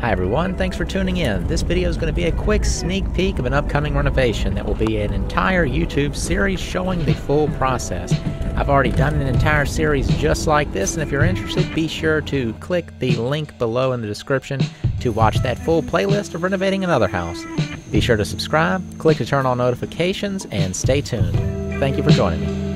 Hi everyone, thanks for tuning in. This video is going to be a quick sneak peek of an upcoming renovation that will be an entire YouTube series showing the full process. I've already done an entire series just like this, and if you're interested, be sure to click the link below in the description to watch that full playlist of renovating another house. Be sure to subscribe, click to turn on notifications, and stay tuned. Thank you for joining me.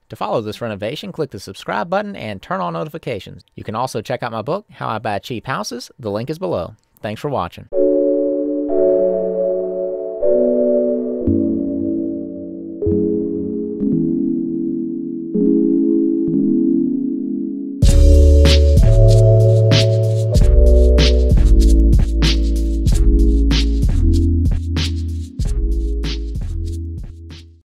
To follow this renovation, click the subscribe button and turn on notifications. You can also check out my book, How I Buy Cheap Houses. The link is below. Thanks for watching.